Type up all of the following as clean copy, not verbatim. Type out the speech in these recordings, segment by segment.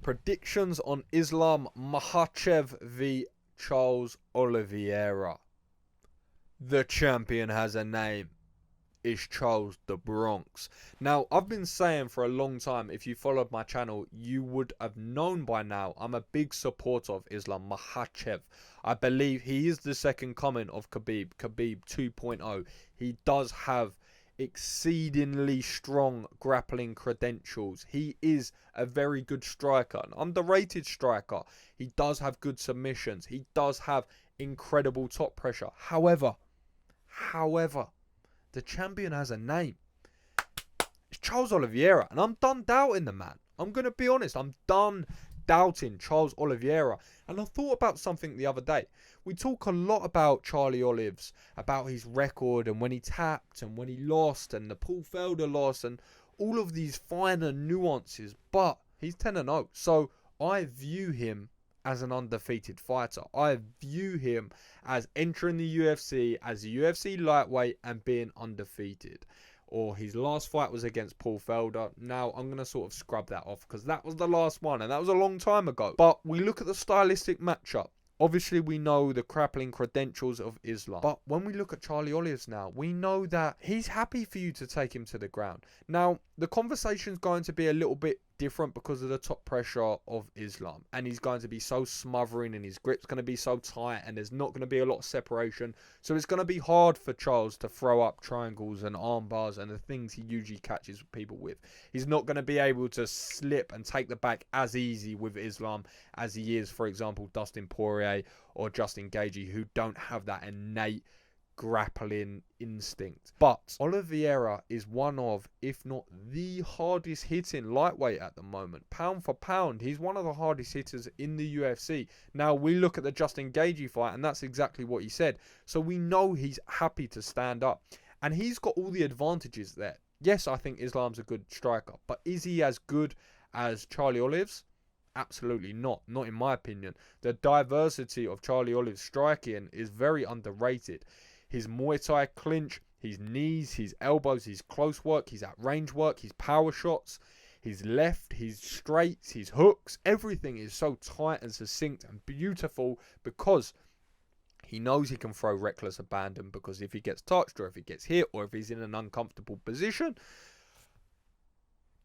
Predictions on Islam Makhachev v Charles Oliveira. The champion has a name. It's Charles the Bronx. Now, I've been saying for a long time, if you followed my channel, you would have known by now, I'm a big supporter of Islam Makhachev. I believe he is the second coming of Khabib 2.0. He does have exceedingly strong grappling credentials. He is a very good striker, an underrated striker. He does have good submissions. He does have incredible top pressure. However, the champion has a name. It's Charles Oliveira, and I'm done doubting the man. I'm going to be honest, I'm done doubting Charles Oliveira. And I thought about something the other day. We talk a lot about Charlie Olives, about his record and when he tapped and when he lost and the Paul Felder loss and all of these finer nuances, but he's 10-0. So I view him as an undefeated fighter. I view him as entering the UFC as a UFC lightweight and being undefeated. Or his last fight was against Paul Felder. Now, I'm going to sort of scrub that off because that was the last one and that was a long time ago. But we look at the stylistic matchup. Obviously, we know the grappling credentials of Islam. But when we look at Charlie Olives now, we know that he's happy for you to take him to the ground. Now, the conversation's going to be a little bit different because of the top pressure of Islam. And he's going to be so smothering and his grip's going to be so tight and there's not going to be a lot of separation. So it's going to be hard for Charles to throw up triangles and arm bars and the things he usually catches people with. He's not going to be able to slip and take the back as easy with Islam as he is, for example, Dustin Poirier or Justin Gaethje, who don't have that innate grappling instinct. But Oliveira is one of, if not the hardest hitting lightweight at the moment. Pound for pound, he's one of the hardest hitters in the UFC. Now, we look at the Justin Gaethje fight and that's exactly what he said. So we know he's happy to stand up. And he's got all the advantages there. Yes, I think Islam's a good striker. But is he as good as Charlie Olives? Absolutely not. Not in my opinion. The diversity of Charlie Olives' striking is very underrated. His Muay Thai clinch, his knees, his elbows, his close work, his at-range work, his power shots, his left, his straights, his hooks. Everything is so tight and succinct and beautiful because he knows he can throw reckless abandon, because if he gets touched or if he gets hit or if he's in an uncomfortable position,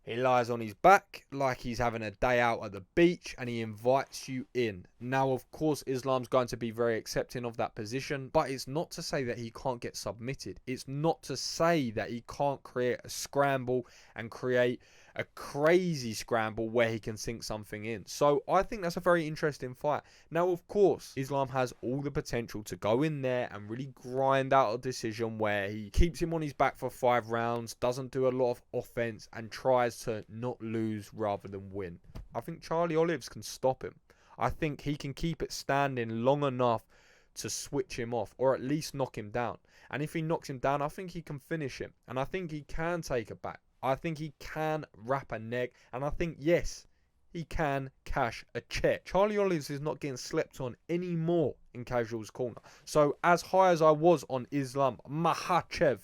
he lies on his back like he's having a day out at the beach and he invites you in. Now, of course, Islam's going to be very accepting of that position, but it's not to say that he can't get submitted. It's not to say that he can't create a scramble and create a crazy scramble where he can sink something in. So I think that's a very interesting fight. Now, of course, Islam has all the potential to go in there and really grind out a decision where he keeps him on his back for 5 rounds, doesn't do a lot of offense and tries to not lose rather than win. I think Charlie Olives can stop him. I think he can keep it standing long enough to switch him off or at least knock him down. And if he knocks him down, I think he can finish him. And I think he can take a back. I think he can wrap a neck. And I think, yes, he can cash a check. Charlie Olives is not getting slept on anymore in Casual's corner. So as high as I was on Islam Makhachev,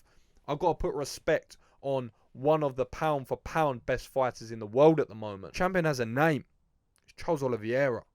I've got to put respect on one of the pound for pound best fighters in the world at the moment. Champion has a name. It's Charles Oliveira.